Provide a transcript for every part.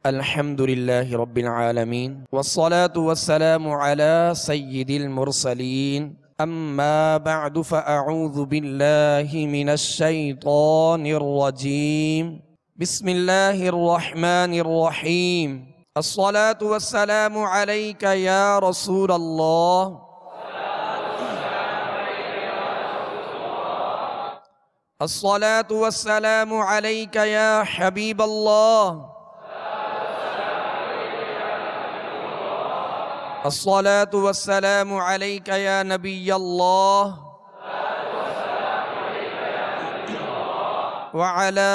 الحمد لله رب العالمين والصلاة والسلام على سيد المرسلين أما بعد فأعوذ بالله من الشيطان الرجيم بسم الله الرحمن الرحيم الصلاة والسلام عليك يا رسول الله الصلاة والسلام عليك يا حبيب الله الصلاة والسلام عليك يا نبي الله وعلى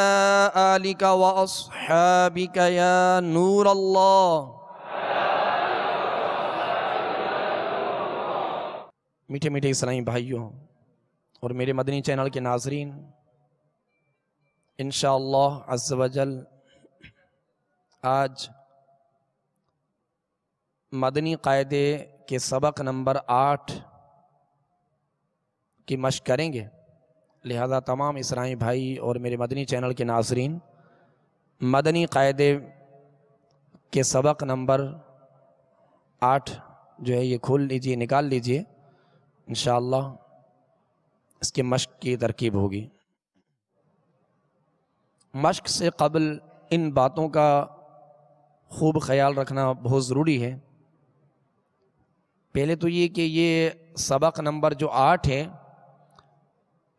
آلك وأصحابك يا نور الله۔ میٹھے میٹھے اسلامی بھائیوں اور میرے مدنی چینل کے ناظرین، انشاءاللہ عز و جل آج مدنی قاعدے کے سبق نمبر 8 کی مشق کریں گے، لہذا تمام اسلامی بھائی اور میرے مدنی چینل کے ناظرین مدنی قاعدے کے سبق نمبر 8 جو ہے یہ کھول لیجئے، نکال لیجئے، انشاءاللہ اس کے مشق کی ترکیب ہوگی۔ مشق سے قبل ان باتوں کا خوب خیال رکھنا بہت ضروری ہے۔ پہلے تو یہ کہ یہ سبق نمبر جو 8 ہے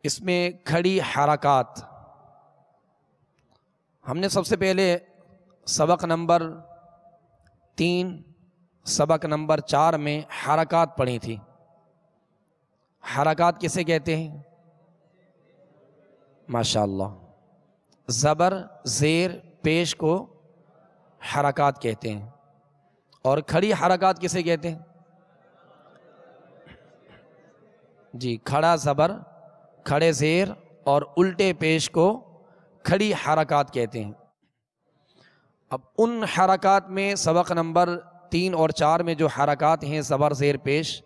اس میں کھڑی حرکات، ہم نے سب سے پہلے سبق نمبر 3 سبق نمبر 4 میں حرکات پڑھی تھی۔ حرکات کسے کہتے ہیں؟ ماشاءاللہ، زبر زیر پیش کو حرکات کہتے ہیں۔ اور کھڑی حرکات کسے کہتے ہیں؟ جی، کھڑا زبر، کھڑے زیر اور الٹے پیش کو کھڑی حرکات کہتے ہیں۔ اب ان حرکات میں سبق نمبر 3 اور 4 میں جو حرکات ہیں زبر زیر پیش،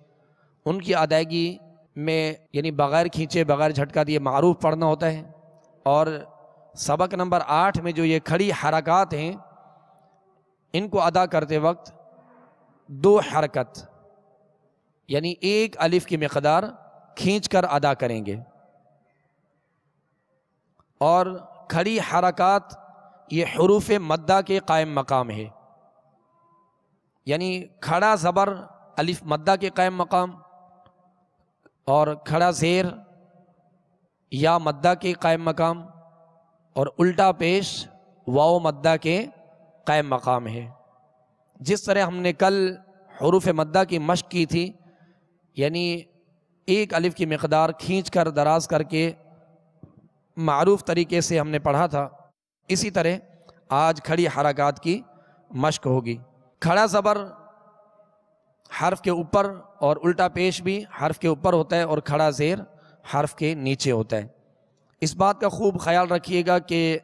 ان کی ادائیگی میں یعنی بغیر کھینچے بغیر جھٹکا دیے معروف پڑھنا ہوتا ہے، اور سبق نمبر 8 میں جو یہ کھڑی حرکات ہیں ان کو ادا کرتے وقت 2 حرکت یعنی 1 الف کی مقدار کھینچ کر ادا کریں گے۔ اور کھڑی حرکات یہ حروف مدہ کے قائم مقام ہے، یعنی کھڑا زبر الف مدہ کے قائم مقام، اور کھڑا زیر یا مدہ کے قائم مقام، اور الٹا پیش واو مدہ کے قائم مقام ہے۔ جس طرح ہم نے کل حروف مدہ کی مشق کی تھی، یعنی 1 الف کی مقدار کھینچ کر دراز کر کے معروف طریقے سے ہم نے پڑھا تھا، اسی طرح آج کھڑی حرکات کی مشق ہوگی۔ کھڑا زبر حرف کے اوپر اور الٹا پیش بھی حرف کے اوپر ہوتا ہے، اور کھڑا زیر حرف کے نیچے ہوتا ہے۔ اس بات کا خوب خیال رکھیے گا کہ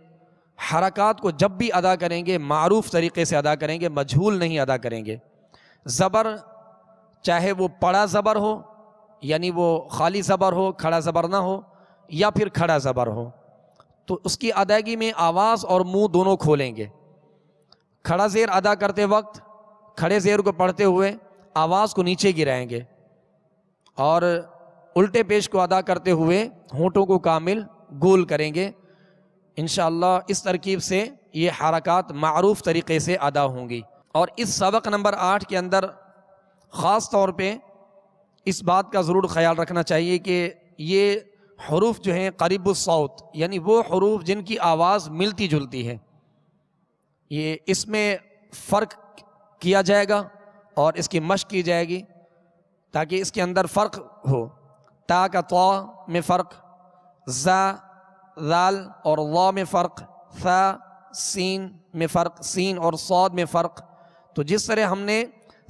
حرکات کو جب بھی ادا کریں گے معروف طریقے سے ادا کریں گے، مجہول نہیں ادا کریں گے۔ زبر چاہے وہ پڑا زبر ہو یعنی وہ خالی زبر ہو، کھڑا زبر نہ ہو، یا پھر کھڑا زبر ہو، تو اس کی ادائیگی میں آواز اور منہ دونوں کھولیں گے۔ کھڑا زیر ادا کرتے وقت کھڑے زیر کو پڑھتے ہوئے آواز کو نیچے گرائیں گے، اور الٹے پیش کو ادا کرتے ہوئے ہونٹوں کو کامل گول کریں گے۔ انشاءاللہ اس ترکیب سے یہ حرکات معروف طریقے سے ادا ہوں گی۔ اور اس سبق نمبر 8 کے اندر خاص طور پہ اس بات کا ضرور خیال رکھنا چاہیے کہ یہ حروف جو ہیں قریب الصوت، یعنی وہ حروف جن کی آواز ملتی جلتی ہے، یہ اس میں فرق کیا جائے گا اور اس کی مشق کی جائے گی تاکہ اس کے اندر فرق ہو۔ تا کا طا میں فرق، زا ذال اور وا میں فرق، ثا سین میں فرق، سین اور صاد میں فرق۔ تو جس طرح ہم نے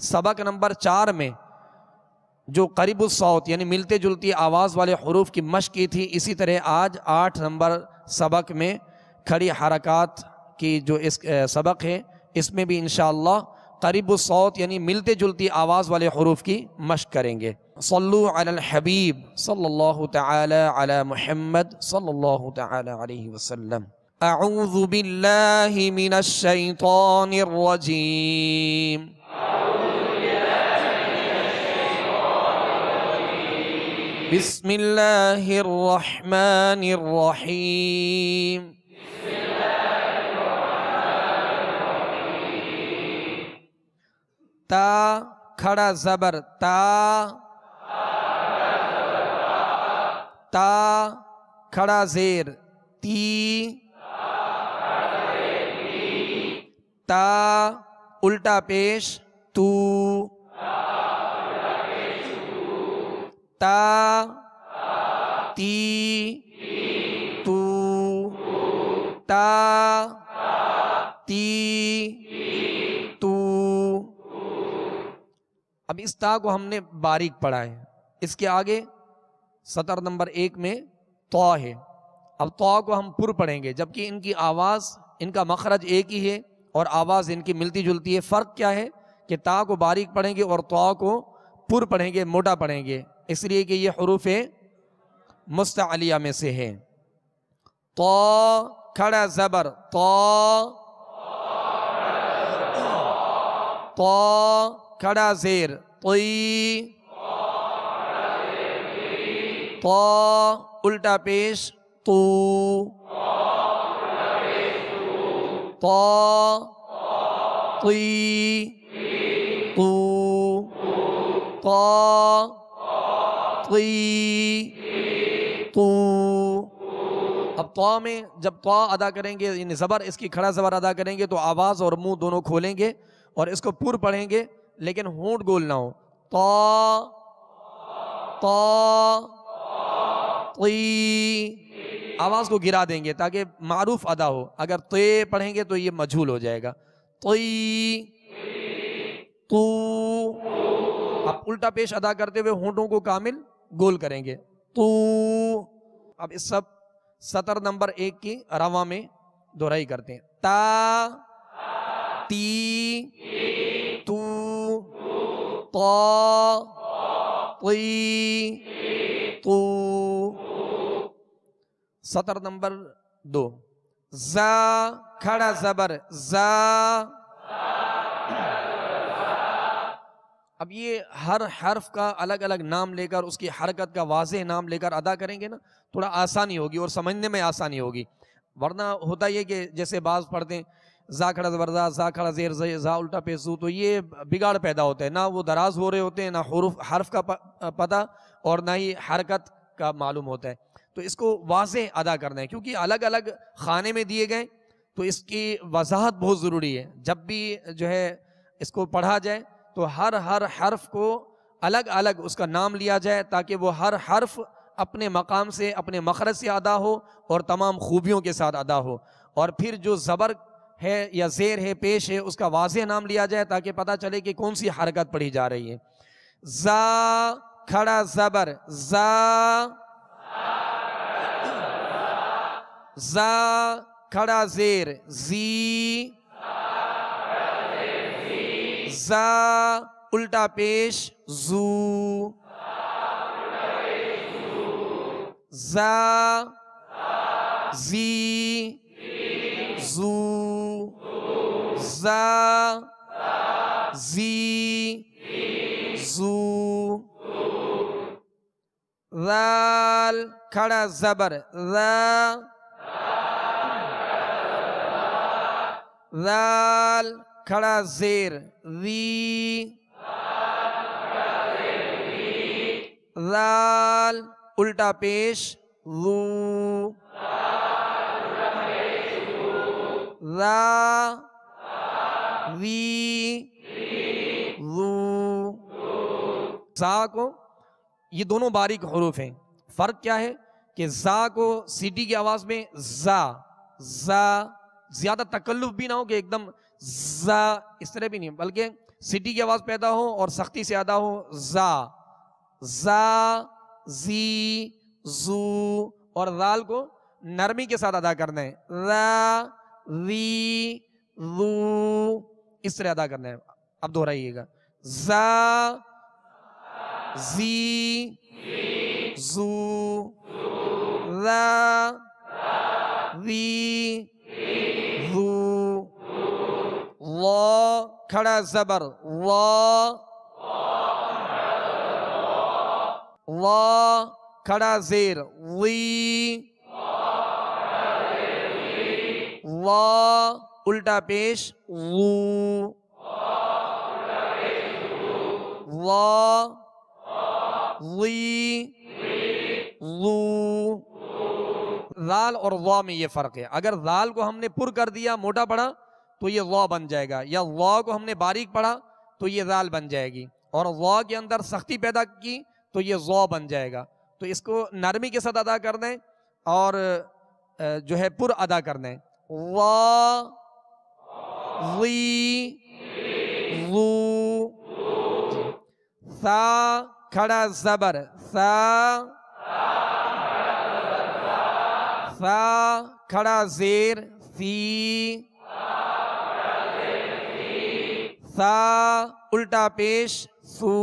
سبق نمبر 4 میں جو قریب الصوت یعنی ملتے جلتی آواز والے حروف کی مشق کی تھی، اسی طرح آج 8 نمبر سبق میں کھڑی حرکات کی جو اس سبق ہے، اس میں بھی انشاءاللہ قریب الصوت یعنی ملتے جلتی آواز والے حروف کی مشق کریں گے۔ صلو علی الحبیب صلی اللہ تعالی علی محمد صلی اللہ تعالی علیہ وسلم۔ اعوذ باللہ من الشیطان الرجیم بسم اللہ الرحمن الرحیم تا کھڑا زبر تا، تا کھڑا زیر تی، تا الٹا پیش تو، تا تی تو، تا تی تو۔ اب اس تا کو ہم نے باریک پڑھا ہے، اس کے آگے سطر نمبر 1 میں طا ہے، اب طا کو ہم پر پڑھیں گے، جبکہ ان کی آواز، ان کا مخرج ایک ہی ہے اور آواز ان کی ملتی جلتی ہے۔ فرق کیا ہے کہ تا کو باریک پڑھیں گے اور طا کو پر پڑھیں گے، موٹا پڑھیں گے، اس لیے کہ یہ حروف مستعلیہ میں سے ہے۔ طا کھڑا زبر طا، طا کھڑا زیر طی، طا الٹا پیش تو، طا طی تو، طا طی تو۔ اب طا میں جب طا ادا کریں گے، یعنی زبر اس کی کھڑا زبر ادا کریں گے تو آواز اور منہ دونوں کھولیں گے اور اس کو پر پڑھیں گے، لیکن ہونٹ گول نہ ہو۔ طا طا طی، آواز کو گرا دیں گے تاکہ معروف ادا ہو، اگر تے پڑھیں گے تو یہ مجھول ہو جائے گا۔ طی تو، اب الٹا پیش ادا کرتے ہوئے ہونٹوں کو کامل گول کریں گے تو۔ اب اس سب سطر نمبر 1 کی رواں میں دہرائی کرتے ہیں۔ تا تی تو، طا طی تو۔ سطر نمبر 2 زا کھڑا زبر زا، اب یہ ہر حرف کا الگ الگ نام لے کر، اس کی حرکت کا واضح نام لے کر ادا کریں گے نا، تھوڑا آسانی ہوگی اور سمجھنے میں آسانی ہوگی، ورنہ ہوتا یہ کہ جیسے بعض پڑھتے ہیں زا کھڑا زبر زا، زا کھڑا زیر زا الٹا پیش زو، تو یہ بگاڑ پیدا ہوتا ہے، نہ وہ دراز ہو رہے ہوتے ہیں، نہ حرف کا پتہ اور نہ ہی حرکت کا معلوم ہوتا ہے۔ تو اس کو واضح ادا کرنا ہے، کیونکہ الگ الگ خانے میں دیے گئے تو اس کی وضاحت بہت ضروری ہے۔ جب بھی جو ہے اس کو پڑھا جائے تو ہر حرف کو الگ الگ اس کا نام لیا جائے، تاکہ وہ ہر حرف اپنے مقام سے، اپنے مخرج سے ادا ہو اور تمام خوبیوں کے ساتھ ادا ہو، اور پھر جو زبر ہے یا زیر ہے، پیش ہے، اس کا واضح نام لیا جائے تاکہ پتہ چلے کہ کون سی حرکت پڑھی جا رہی ہے۔ زا کھڑا زبر زا، زا کھڑا زیر زی، زا الٹا پیش زو، زا زی زو، زا زی زو۔ ذال کھڑا زبر ذا، ذال کھڑا زیر ذی، ذال الٹا پیش ذو، ذا ذی ذو۔ زا کو، یہ دونوں باریک حروف ہیں، فرق کیا ہے کہ زا کو سیٹی کی آواز میں زا، زا زیادہ تکلف بھی نہ ہو کہ ایک دم زا اس طرح بھی نہیں، بلکہ سیٹی کی آواز پیدا ہو اور سختی سے ادا ہو۔ زا، زا زی زو، اور ذال کو نرمی کے ساتھ ادا کرنا ہے، ذا ذی ذو، اس طرح ادا کرنا ہے۔ اب دہرائیے گا، زا زی زو، ذا ذی وا کھڑا زبر وا، وا کھڑا زیر وی، وا الٹا پیش وو، وا وی وو۔ ذال اور وا میں یہ فرق ہے، اگر ذال کو ہم نے پر کر دیا موٹا پڑھا تو یہ وا بن جائے گا، یا وا کو ہم نے باریک پڑھا تو یہ ذال بن جائے گی، اور وا کے اندر سختی پیدا کی تو یہ وا بن جائے گا۔ تو اس کو نرمی کے ساتھ ادا کر دیں اور جو ہے پر ادا کر دیں، وا وی وو۔ ثا کھڑا زبر ثا، ثا کھڑا زیر ثی، ثا الٹا پیش ثو،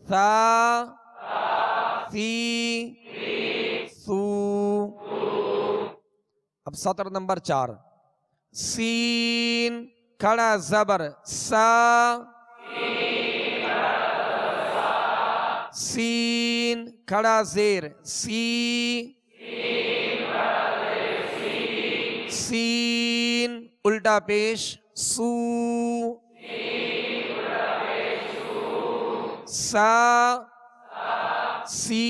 ثا ثی ثو۔ اب سطر نمبر 4، سین کھڑا زبر سا، سین کھڑا زیر سی، سین الٹا پیش سو، سا سی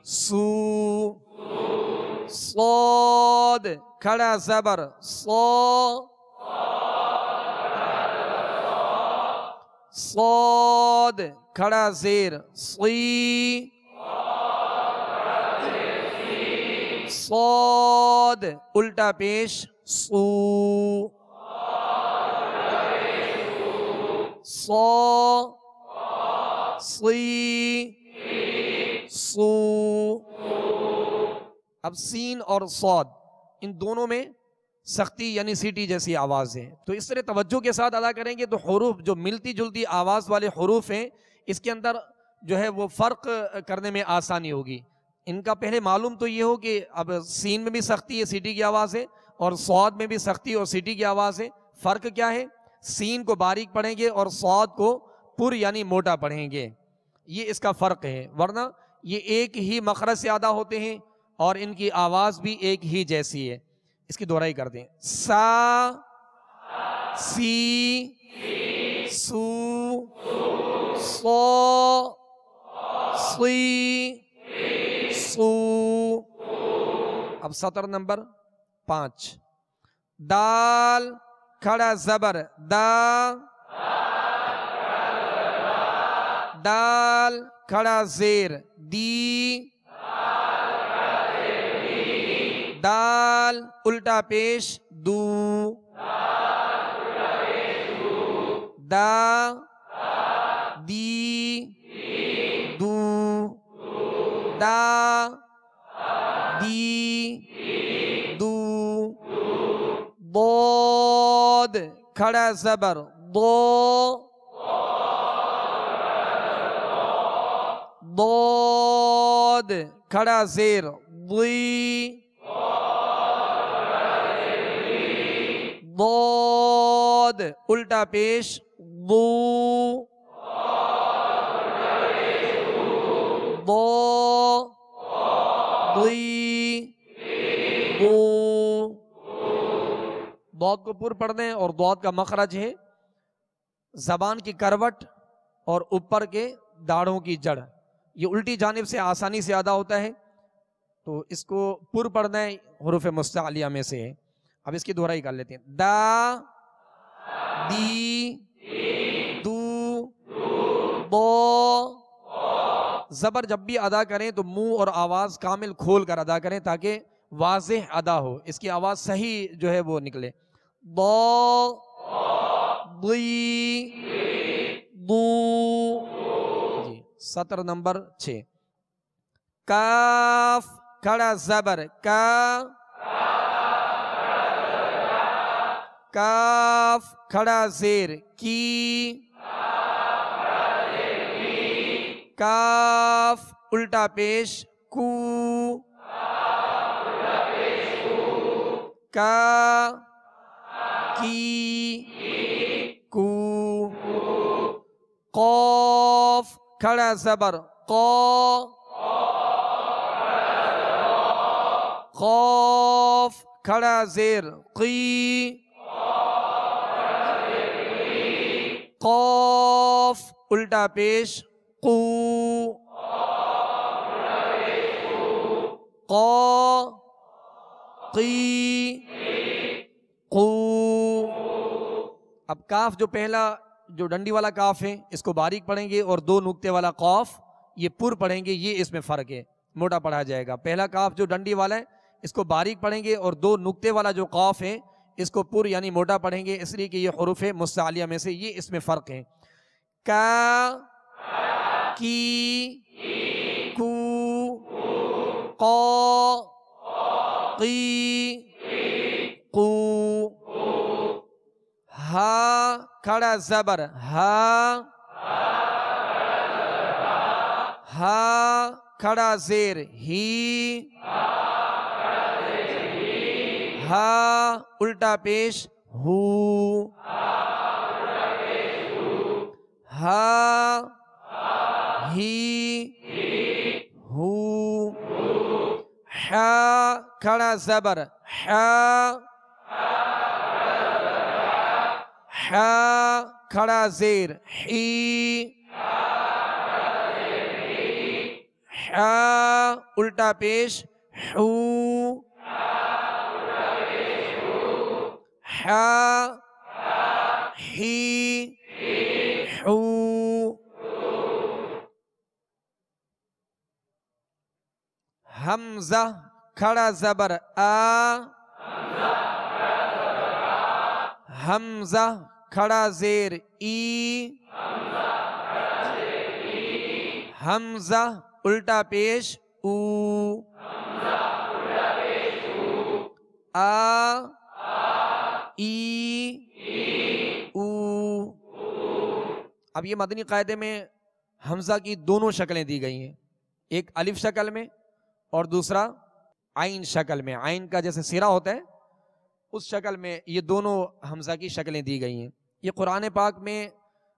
سو۔ صاد کھڑا زبر صا، صاد کھڑا زیر صی، صاد الٹا پیش صو، صا صی صو۔ اب سین اور صاد ان دونوں میں سختی یعنی سیٹی جیسی آواز ہے، تو اس طرح توجہ کے ساتھ ادا کریں گے تو حروف جو ملتی جلتی آواز والے حروف ہیں اس کے اندر جو ہے وہ فرق کرنے میں آسانی ہوگی۔ ان کا پہلے معلوم تو یہ ہو کہ اب سین میں بھی سختی ہے سیٹی کی آواز ہے، اور صاد میں بھی سختی اور سیٹی کی آواز ہے۔ فرق کیا ہے؟ سین کو باریک پڑھیں گے اور صاد کو پر یعنی موٹا پڑھیں گے، یہ اس کا فرق ہے، ورنہ یہ ایک ہی مخرج سے ادا ہوتے ہیں اور ان کی آواز بھی ایک ہی جیسی ہے۔ اس کی دہرائی کر دیں، سا سی سو، صا صی سو۔ اب سطر نمبر 5، دال کھڑا زبر دا، دال کھڑا زیر دی، دال الٹا پیش دو، دا دی دو، دا دی دو۔ ضاد کھڑا زبر ضا، ضاد کھڑا زیر ضی، ضاد الٹا پیش ضو، ضا ضی ضو۔ ضاد کو پر پڑھ دیں، اور ضاد کا مخرج ہے زبان کی کروٹ اور اوپر کے داڑھوں کی جڑ، یہ الٹی جانب سے آسانی سے ادا ہوتا ہے، تو اس کو پر پڑھ دیں، حروف مستعلیہ میں سے ہے۔ اب اس کی دہرائی کر لیتے ہیں، دا دی دو ضا۔ زبر جب بھی ادا کریں تو منہ اور آواز کامل کھول کر ادا کریں تاکہ واضح ادا ہو، اس کی آواز صحیح جو ہے وہ نکلے۔ ضا ضی ضو۔ جی سطر نمبر 6، کاف کھڑا زبر کا، کاف کھڑا زیر کی، کاف الٹا پیش کو، کا کی کو قاف کھڑا زبر قا قاف کھڑا زیر قی قاف الٹا پیش قو قا قی قو. اب کاف جو پہلا جو ڈنڈی والا کاف ہے اس کو باریک پڑھیں گے اور دو نقطے والا قاف یہ پر پڑھیں گے، یہ اس میں فرق ہے، موٹا پڑھا جائے گا. پہلا کاف جو ڈنڈی والا ہے اس کو باریک پڑھیں گے اور دو نقطے والا جو قاف ہے اس کو پر یعنی موٹا پڑھیں گے، اس لیے کہ یہ حروف مستعلیہ میں سے یہ اس میں فرق ہے. کا کی کو قا قی قو. ہا کھڑا زبر ہا ہا کھڑا زیر ہی ہا الٹا پیش ہو ہا ہی ہو. حا کھڑا زبر حا حا کھڑا زیر حی حا الٹا پیش حو حا ہی حو. حمزہ کھڑا زبر آ حمزہ کھڑا زیر ای حمزہ الٹا پیش او آ ای او. اب یہ مدنی قاعدے میں حمزہ کی دونوں شکلیں دی گئی ہیں، ایک الف شکل میں اور دوسرا عین شکل میں. عین کا جیسے سرا ہوتا ہے اس شکل میں یہ دونوں حمزہ کی شکلیں دی گئی ہیں. یہ قرآن پاک میں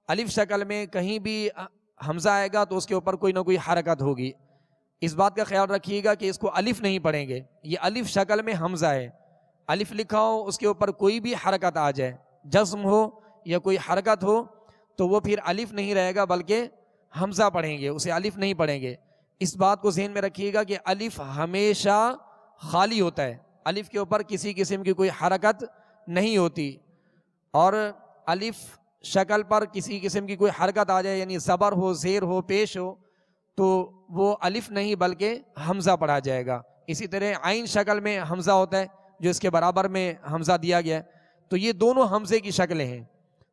الف شکل میں کہیں بھی حمزہ آئے گا تو اس کے اوپر کوئی نہ کوئی حرکت ہوگی. اس بات کا خیال رکھیے گا کہ اس کو الف نہیں پڑھیں گے، یہ الف شکل میں حمزہ ہے. الف لکھا ہو اس کے اوپر کوئی بھی حرکت آ جائے، جزم ہو یا کوئی حرکت ہو تو وہ پھر الف نہیں رہے گا بلکہ حمزہ پڑھیں گے، اسے الف نہیں پڑھیں گے. اس بات کو ذہن میں رکھیے گا کہ الف ہمیشہ خالی ہوتا ہے، الف کے اوپر کسی قسم کی کوئی حرکت نہیں ہوتی. اور الف شکل پر کسی قسم کی کوئی حرکت آ جائے یعنی زبر ہو زیر ہو پیش ہو تو وہ الف نہیں بلکہ حمزہ پڑھا جائے گا. اسی طرح عین شکل میں حمزہ ہوتا ہے جو اس کے برابر میں حمزہ دیا گیا ہے. تو یہ دونوں حمزے کی شکلیں ہیں.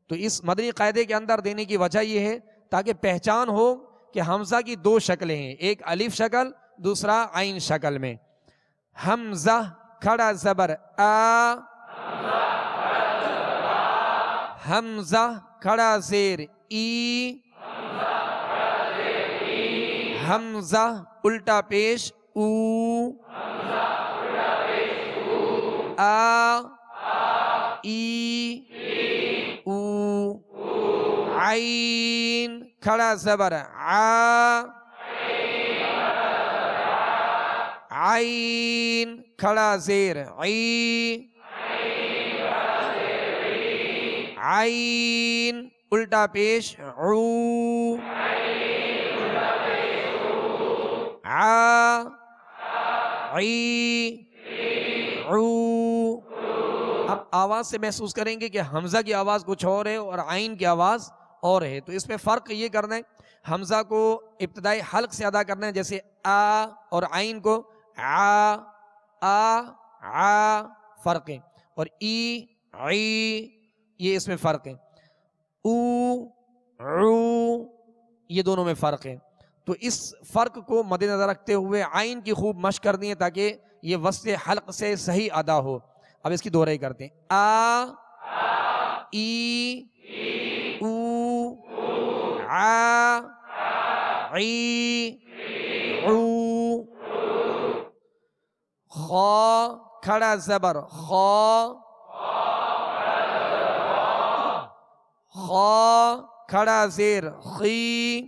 تو اس مدنی قاعدے کے اندر دینے کی وجہ یہ ہے تاکہ پہچان ہو کہ حمزہ کی دو شکلیں ہیں، ایک الف شکل دوسرا عین شکل میں. حمزہ کھڑا زبر آ حمزہ کھڑا زیر ای حمزہ الٹا پیش او آ ای او. عین کھڑا زبر آ عین کھڑا زیر عی عین الٹا پیش عو عا عی عو. اب آواز سے محسوس کریں گے کہ حمزہ کی آواز کچھ اور ہے اور عین کی آواز اور ہے. تو اس میں فرق یہ کرنا ہے، حمزہ کو ابتدائی حلق سے ادا کرنا ہے جیسے آ، اور عین کو آ فرق ہے، اور ای عی یہ اس میں فرق ہے، او عو یہ دونوں میں فرق ہے. تو اس فرق کو مد نظر رکھتے ہوئے عین کی خوب مشق کرنی ہے تاکہ یہ وسط حلق سے صحیح ادا ہو. اب اس کی دوہرائی کرتے ہیں، آ ای او عا عی عو. خا کھڑا زبر خا، خا کھڑا زیر خی،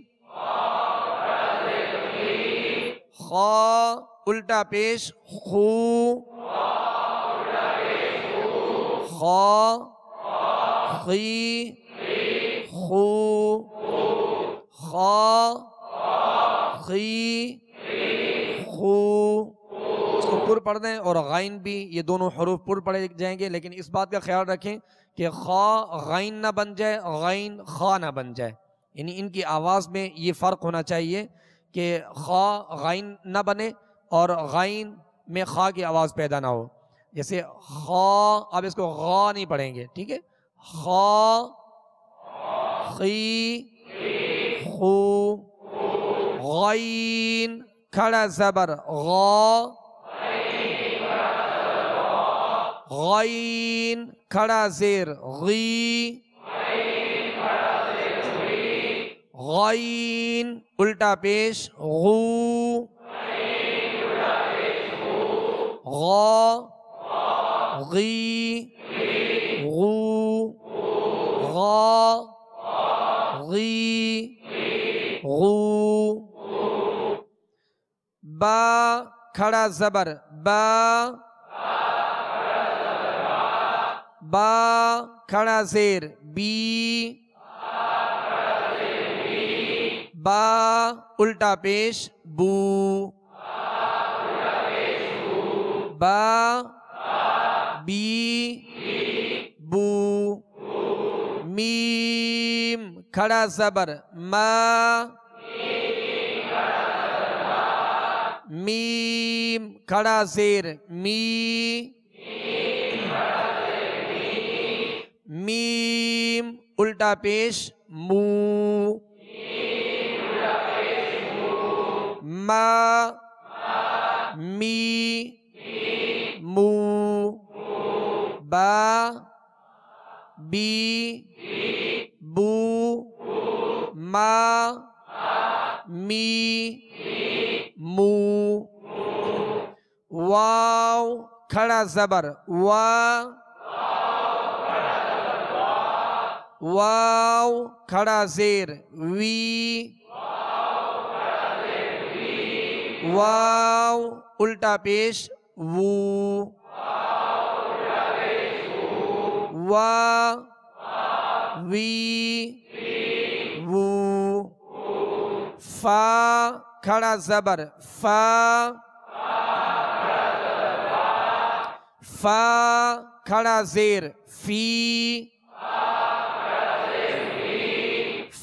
خا الٹا پیش خو، خا خی خو، خا خی خو۔ اس کو پر پڑھ دیں، اور غائن بھی، یہ دونوں حروف پر پڑھے جائیں گے، لیکن اس بات کا خیال رکھیں کہ خا غائن نہ بن جائے، غائن خا نہ بن جائے، یعنی ان کی آواز میں یہ فرق ہونا چاہیے کہ خا غائن نہ بنے اور غائن میں خا کی آواز پیدا نہ ہو۔ جیسے خا، اب اس کو غا نہیں پڑھیں گے، ٹھیک ہے، خا خی خو، غائن کھڑا زبر غا، غائن کھڑا زیر غی، غائن الٹا پیش غو، غا غی غو، غا غی غو۔ با کھڑا زبر با، با کھڑا زیر بی، با الٹا پیش بو، با بی بو۔ میم کھڑا زبر ما، میم کھڑا زیر می، میم الٹا پیش مو، ما می مو، با بی بو، ما می مو۔ واو کھڑا زبر وا، واو کھڑا زیر وی، واو الٹا پیش وو، وا وی وو۔ فا کھڑا زبر فا، فا کھڑا زیر فی،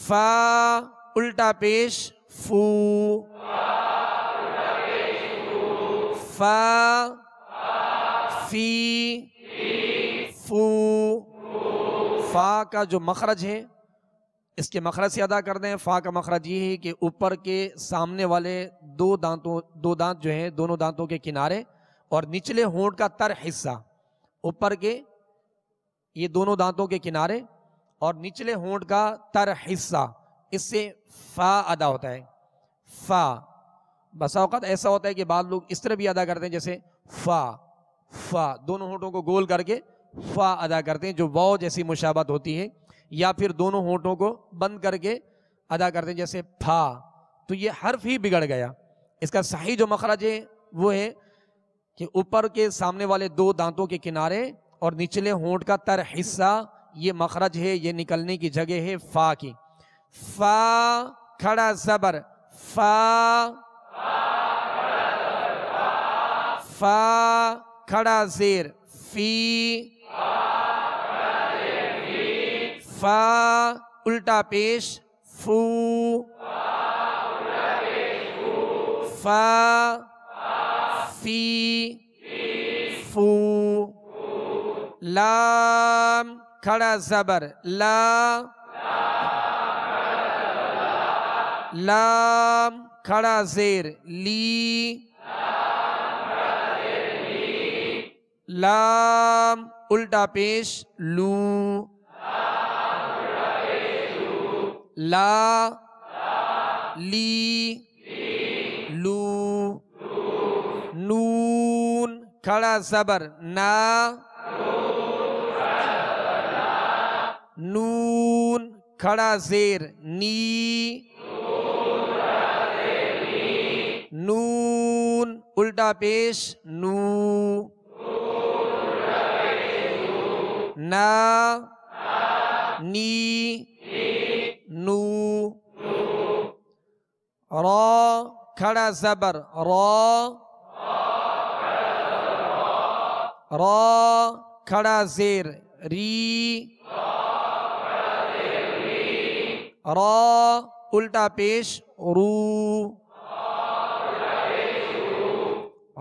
فا الٹا پیش فو، فا فی فو۔ فا کا جو مخرج ہے اس کے مخرج سے ادا کر دیں۔ فا کا مخرج یہ ہے کہ اوپر کے سامنے والے دو دانت جو ہیں، دونوں دانتوں کے کنارے اور نچلے ہونٹ کا تر حصہ، اوپر کے یہ دونوں دانتوں کے کنارے اور نچلے ہونٹ کا تر حصہ، اس سے فا ادا ہوتا ہے۔ فا بسا اوقات ایسا ہوتا ہے کہ بعض لوگ اس طرح بھی ادا کرتے ہیں، جیسے فا، فا دونوں ہونٹوں کو گول کر کے فا ادا کرتے ہیں، جو واو جیسی مشابہت ہوتی ہے، یا پھر دونوں ہونٹوں کو بند کر کے ادا کرتے ہیں جیسے پھا، تو یہ حرف ہی بگڑ گیا۔ اس کا صحیح جو مخرج ہے وہ ہے کہ اوپر کے سامنے والے دو دانتوں کے کنارے اور نچلے ہونٹ کا تر حصہ، یہ مخرج ہے، یہ نکلنے کی جگہ ہے فا کی۔ فا کھڑا زبر فا، فا کھڑا زیر فی، فا الٹا پیش فو، فا فی فو۔ لام کھڑا زبر لا، لام کھڑا زیر لی، لام الٹا پیش لو، لا لی لو۔ نون کھڑا زبر نا، نون کھڑا زیر نی، نون الٹا پیش نو، نا نی نو، را کھڑا زبر را، را کھڑا زیر ری، را الٹا پیش رو،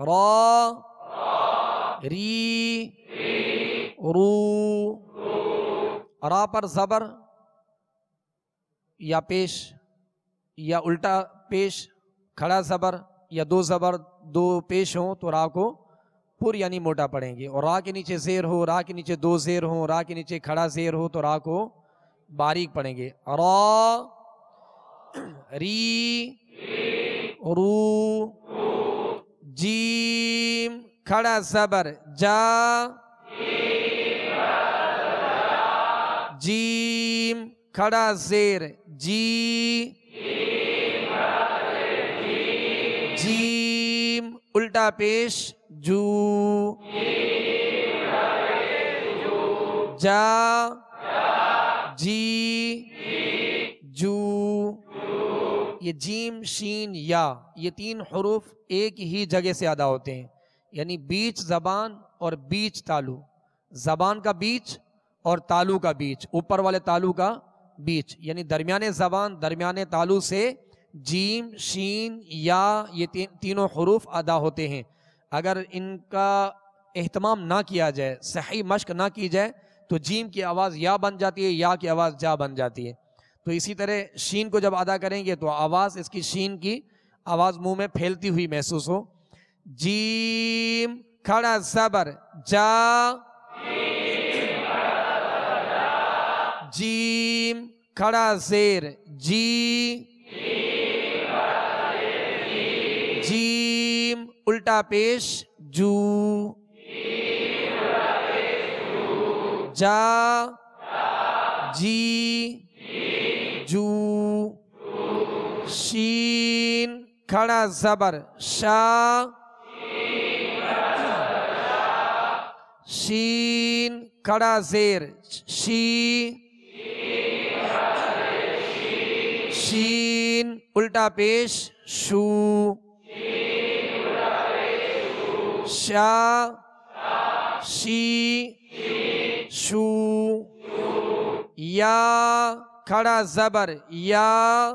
را ری رو، را پر زبر یا پیش یا الٹا پیش، کھڑا زبر یا دو زبر دو پیش ہوں تو را کو پر یعنی موٹا پڑھیں گے، اور را کے نیچے زیر ہو، را کے نیچے دو زیر ہوں، را کے نیچے کھڑا زیر ہو تو را کو باریک پڑھیں گے، را ری رو، جیم کھڑا زبر جا، جیم کھڑا زیر جی، جیم الٹا پیش جو، جا جی جو، یہ جیم شین یا یہ تین حروف ایک ہی جگہ سے ادا ہوتے ہیں، یعنی بیچ زبان اور بیچ تالو، زبان کا بیچ اور تالو کا بیچ، اوپر والے تالو کا بیچ، یعنی درمیانے زبان درمیانے تالو سے جیم شین یا یہ تینوں حروف ادا ہوتے ہیں۔ اگر ان کا اہتمام نہ کیا جائے، صحیح مشق نہ کی جائے تو جیم کی آواز یا بن جاتی ہے، یا کی آواز جا بن جاتی ہے۔ تو اسی طرح شین کو جب ادا کریں گے تو آواز اس کی شین کی آواز منہ میں پھیلتی ہوئی محسوس ہو۔ جیم کھڑا زبر جا، جیم کھڑا زیر جی، جیم الٹا پیش جو، جا جی جو، شین کھڑا زبر شا، شین کھڑا زیر شی، شین الٹا پیش شو، شا شی شو، یا کھڑا زبر یا،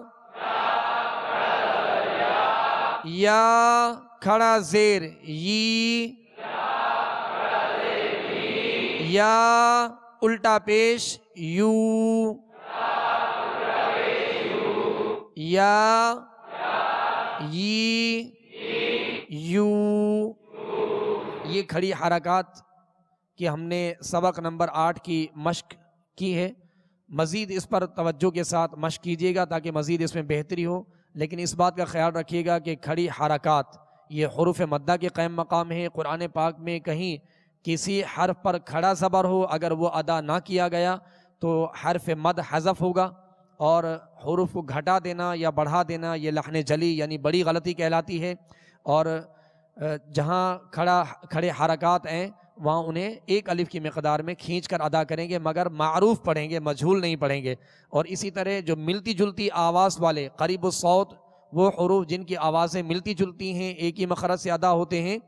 یا کھڑا زیر یی، یا الٹا پیش یو، یا یی یو۔ یہ کھڑی حرکات کہ ہم نے سبق نمبر 8 کی مشق کی ہے، مزید اس پر توجہ کے ساتھ مشق کیجیے گا تاکہ مزید اس میں بہتری ہو، لیکن اس بات کا خیال رکھیے گا کہ کھڑی حرکات یہ حروف مدہ کے قائم مقام ہے۔ قرآن پاک میں کہیں کسی حرف پر کھڑا زبر ہو، اگر وہ ادا نہ کیا گیا تو حرف مد حذف ہوگا، اور حروف کو گھٹا دینا یا بڑھا دینا یہ لحن جلی یعنی بڑی غلطی کہلاتی ہے۔ اور جہاں کھڑے حرکات ہیں وہاں انہیں ایک الف کی مقدار میں کھینچ کر ادا کریں گے، مگر معروف پڑھیں گے، مجہول نہیں پڑھیں گے۔ اور اسی طرح جو ملتی جلتی آواز والے قریب الصوت، وہ حروف جن کی آوازیں ملتی جلتی ہیں، ایک ہی مخرج سے ادا ہوتے ہیں،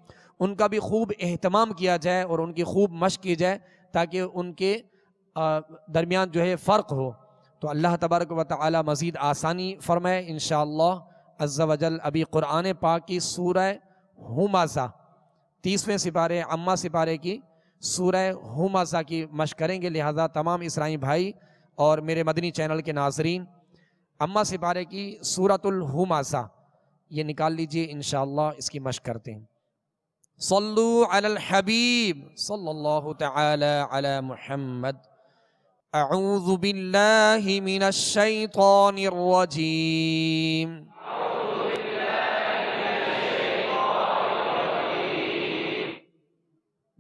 ان کا بھی خوب اہتمام کیا جائے اور ان کی خوب مشق کی جائے تاکہ ان کے درمیان جو ہے فرق ہو۔ تو اللہ تبارک و تعالی مزید آسانی فرمائے انشاءاللہ عز و جل۔ ابھی قرآن پاک کی سورہ ہمزہ 30ویں سپارے عامہ سپارے کی سورہ ہمزہ کی مشق کریں گے، لہذا تمام اسرائی بھائی اور میرے مدنی چینل کے ناظرین عامہ سپارے کی سورۃ الہمزہ یہ نکال لیجئے، انشاءاللہ اس کی مشق کرتے ہیں۔ صلو علی الحبیب صلی اللہ تعالی علی محمد۔ اعوذ باللہ من الشیطان الرجیم۔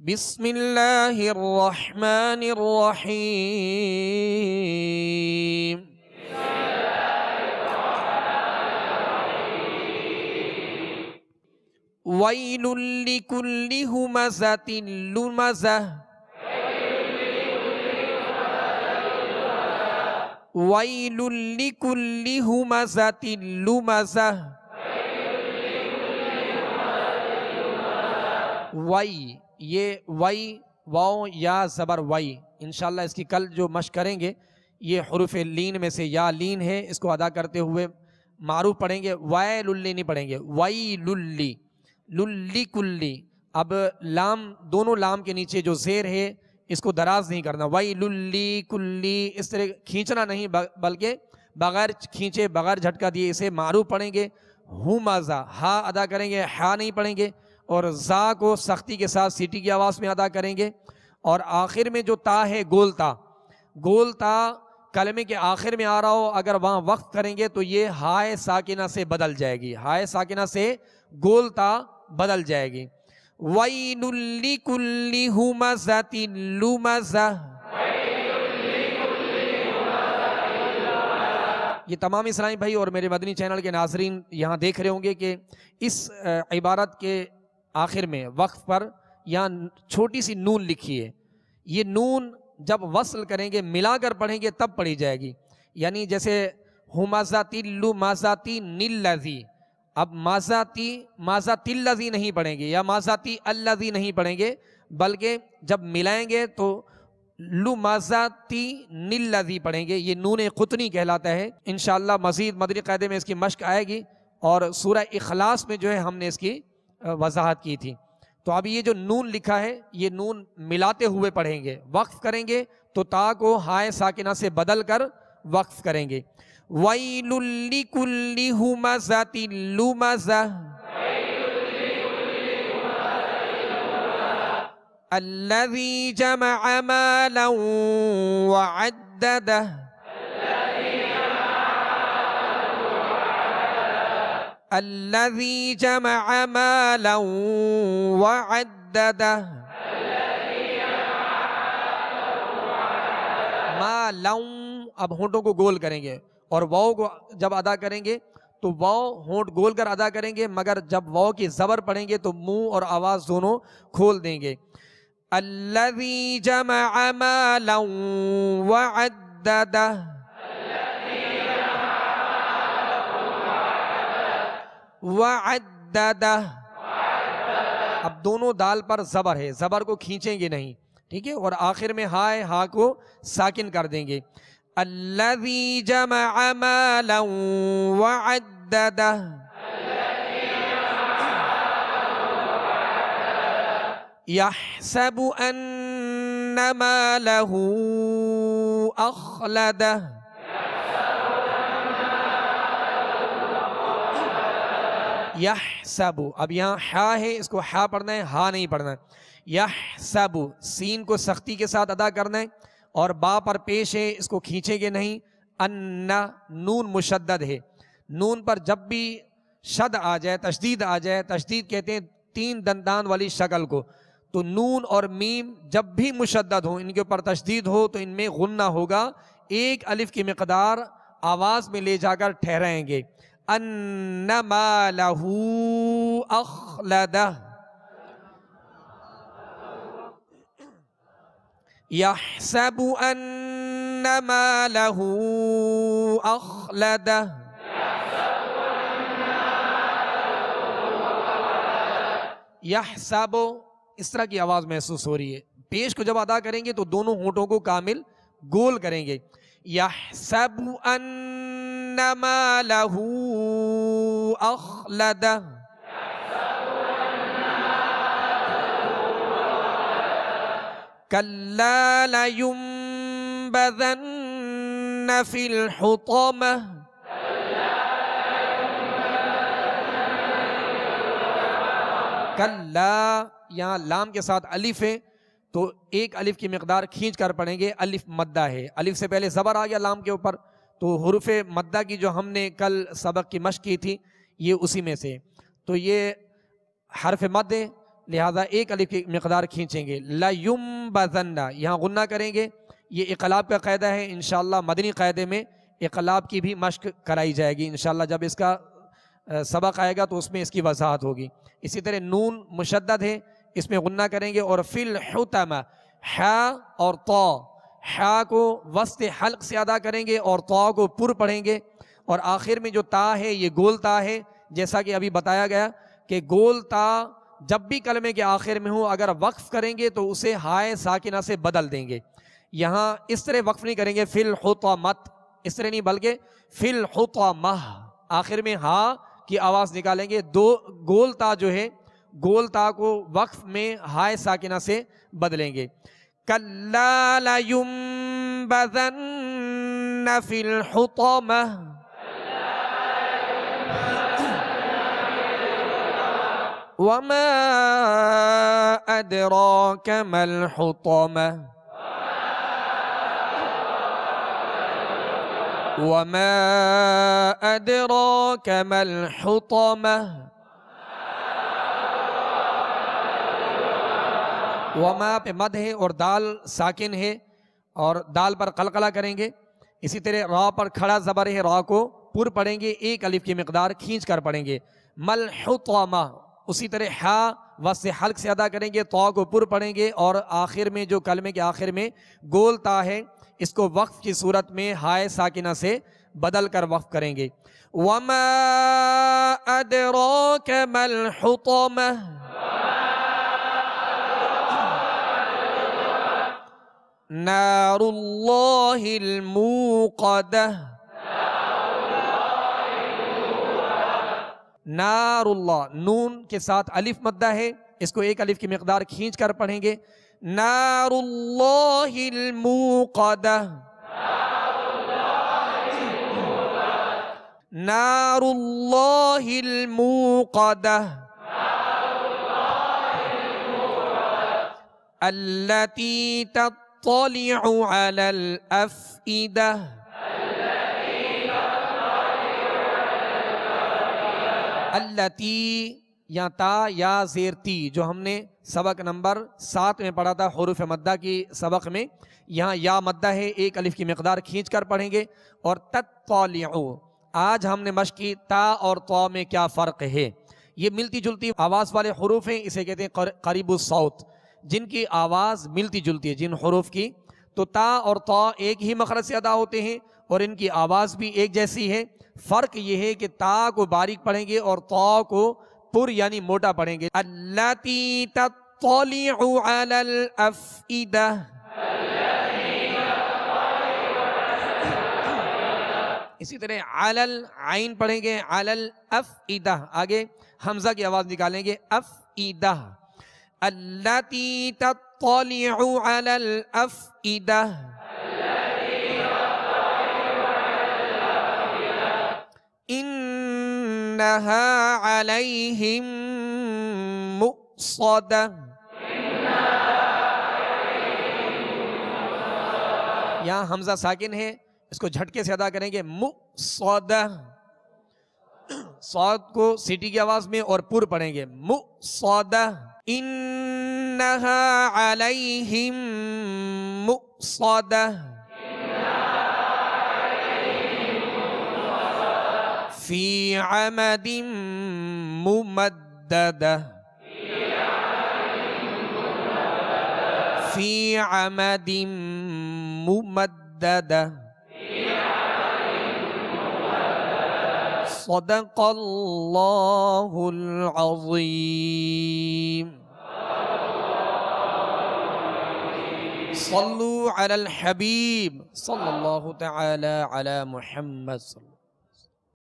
بسم اللہ الرحمن الرحیم. ویل لکل ہمزۃ لمزہ. ویل لکل ہمزۃ لمزہ. وئی، یہ وئی واؤ یا زبر وئی، انشاءاللہ اس کی کل جو مشق کریں گے یہ حروف لین میں سے یا لین ہے، اس کو ادا کرتے ہوئے معروف پڑھیں گے. ویل نہیں پڑھیں گے، ویل للی کلی. اب لام، دونوں لام کے نیچے جو زیر ہے اس کو دراز نہیں کرنا. ویل للی کلی اس طرح کھینچنا نہیں، بلکہ بغیر کھینچے بغیر جھٹکا دیے اسے معروف پڑھیں گے. ہمزہ، ہا ادا کریں گے، ہا نہیں پڑھیں گے. اور زا کو سختی کے ساتھ سیٹی کی آواز میں ادا کریں گے. اور آخر میں جو تا ہے گول تا، گول تا کلمے کے آخر میں آ رہا ہو اگر وہاں وقف کریں گے تو یہ ہائے ساکنہ سے بدل جائے گی، ہائے ساکنہ سے گول تا بدل جائے گی. وَيْلٌ لِّكُلِّ ہُمَزَةٍ لُمَزَةٍ. یہ تمام اسلامی بھائی اور میرے مدنی چینل کے ناظرین یہاں دیکھ رہے ہوں گے کہ اس عبارت کے آخر میں وقف پر یہاں چھوٹی سی نون لکھی ہے. یہ نون جب وصل کریں گے، ملا کر پڑھیں گے تب پڑھی جائے گی. یعنی جیسے ہمزاتی لمزاتی نلذی، اب مازاتی مازاتی الذی نہیں پڑھیں گے یا مازاتی الذی نہیں پڑھیں گے، بلکہ جب ملائیں گے تو لمزاتی نلذی پڑھیں گے. یہ نون قطنی کہلاتا ہے. انشاءاللہ مزید مدنی قاعدے میں اس کی مشق آئے گی اور سورہ اخلاص میں جو ہے ہم نے اس کی وضاحت کی تھی. تو اب یہ جو نون لکھا ہے یہ نون ملاتے ہوئے پڑھیں گے. وقف کریں گے تو تا کو ہائے ساکنہ سے بدل کر وقف کریں گے. وَيْلٌ لِّكُلِّ ہُمَزَةٍ لُمَزَةٍ. الَّذِي جَمَعَ مَالًا وَعَدَّدَهُ. الَّذِي جَمَعَ مَالًا وَعَدَّدَهُ. مَالًا، اب ہونٹوں کو گول کریں گے اور واؤ کو جب ادا کریں گے تو واؤ ہونٹ گول کر ادا کریں گے، مگر جب واؤ کی زبر پڑھیں گے تو منہ اور آواز دونوں کھول دیں گے. الَّذِي جَمَعَ مَالًا وَعَدَّدَهُ. وَعَدَّدَهُ. اب دونوں دال پر زبر ہے، زبر کو کھینچیں گے نہیں، ٹھیک ہے، اور آخر میں ہائے ہا کو ساکن کر دیں گے. الَّذِي جَمَعَ مَالًا وَعَدَّدَهُ. يَحْسَبُ أَنَّ مَالَهُ أَخْلَدَهُ. یحسب، اب یہاں ہا ہے، اس کو ہا پڑھنا ہے، ہا نہیں پڑھنا ہے. یحسب، سین کو سختی کے ساتھ ادا کرنا ہے اور با پر پیش ہے، اس کو کھینچیں گے نہیں. ان، نون مشدد ہے، نون پر جب بھی شد آ جائے، تشدید آ جائے، تشدید کہتے ہیں 3 دندان والی شکل کو، تو نون اور میم جب بھی مشدد ہو، ان کے اوپر تشدید ہو تو ان میں غنہ ہوگا. ایک الف کی مقدار آواز میں لے جا کر ٹھہرائیں گے. ان مالہ اخلدہ. یحسب ان مالہ اخلدہ. یحسب، اس طرح کی آواز محسوس ہو رہی ہے. پیش کو جب ادا کریں گے تو دونوں ہونٹوں کو کامل گول کریں گے. یحسب ان مالہ اخلدہ. کلا لینبذن فی الحطمہ. کلا، یہاں لام کے ساتھ الف ہے تو ایک الف کی مقدار کھینچ کر پڑھیں گے. الف مدہ ہے، الف سے پہلے زبر آ گیا لام کے اوپر، تو حروف مدہ کی جو ہم نے کل سبق کی مشق کی تھی یہ اسی میں سے. تو یہ حرف مد ہے، لہذا ایک الف کی مقدار کھینچیں گے. لَيُنبَذَنَّ یہاں غنہ کریں گے. یہ اقلاب کا قاعدہ ہے. انشاءاللہ مدنی قاعدے میں اقلاب کی بھی مشق کرائی جائے گی انشاءاللہ. جب اس کا سبق آئے گا تو اس میں اس کی وضاحت ہوگی. اسی طرح نون مشدد ہے، اس میں غنہ کریں گے. اور فی الحتمہ حا اور طا، حا کو وسط حلق سے ادا کریں گے اور طا کو پر پڑھیں گے. اور آخر میں جو تا ہے یہ گول تا ہے. جیسا کہ ابھی بتایا گیا کہ گول تا جب بھی کلمے کے آخر میں ہو اگر وقف کریں گے تو اسے ہائے ساکنہ سے بدل دیں گے. یہاں اس طرح وقف نہیں کریں گے فی الحطمت، اس طرح نہیں، بلکہ فی الحطمہ آخر میں ہا کی آواز نکالیں گے. دو گول تا جو ہے، گول تا کو وقف میں ہائے ساکنہ سے بدلیں گے. کَلَّا لَيُنبَذَنَّ فِي الْحُطَمَةِ وَمَا أَدْرَاكَ مَا الْحُطَمَةُ وَمَا أَدْرَاكَ مَا الْحُطَمَةُ. وما پہ مد ہے اور دال ساکن ہے اور دال پر قلقلہ کریں گے. اسی طرح را پر کھڑا زبر ہے، را کو پر پڑھیں گے، ایک الف کی مقدار کھینچ کر پڑھیں گے. ملحطمہ اسی طرح حا وسط حلق سے ادا کریں گے، طا کو پر پڑھیں گے اور آخر میں جو کلمے کے آخر میں گول تا ہے اس کو وقف کی صورت میں ہائے ساکنہ سے بدل کر وقف کریں گے. وما أدراك ما الحطمة نار اللہ الموقدہ. نار اللہ نون کے ساتھ الف مدہ ہے، اس کو ایک الف کی مقدار کھینچ کر پڑھیں گے. نار اللہ الموقدہ. نار اللہ الموقدہ التي تطلع على الأفئدة. التي یا تا یا زیر تی جو ہم نے سبق نمبر 7 میں پڑھا تھا حروف مدہ کی سبق میں، یہاں یا مدہ ہے، ایک الف کی مقدار کھینچ کر پڑھیں گے. اور تطلع آج ہم نے مشق کی تا اور طا میں کیا فرق ہے. یہ ملتی جلتی آواز والے حروف ہیں، اسے کہتے ہیں قریب الصوت، جن کی آواز ملتی جلتی ہے جن حروف کی. تو تا اور طا ایک ہی مخرج سے ادا ہوتے ہیں اور ان کی آواز بھی ایک جیسی ہے. فرق یہ ہے کہ تا کو باریک پڑھیں گے اور طا کو پر یعنی موٹا پڑھیں گے. اللاتی تطلع علی الافئدہ. اسی طرح علی العین پڑھیں گے، علی الافئدہ. آگے حمزہ کی آواز نکالیں گے افئدہ. اللاتی تطلع علی الافئدہ. انہا علیہم مؤصدہ. یہاں حمزہ ساکن ہے، اس کو جھٹکے سے ادا کریں گے مؤصدہ. صاد کو سیٹی کی آواز میں اور پر پڑھیں گے مؤصدہ. انہا علیہم مؤصدہ. فی عمد ممددہ. فی عمد ممددہ. صدق اللہ العظیم. صلوا علی الحبیب صلی اللہ تعالی علی محمد صلی اللہ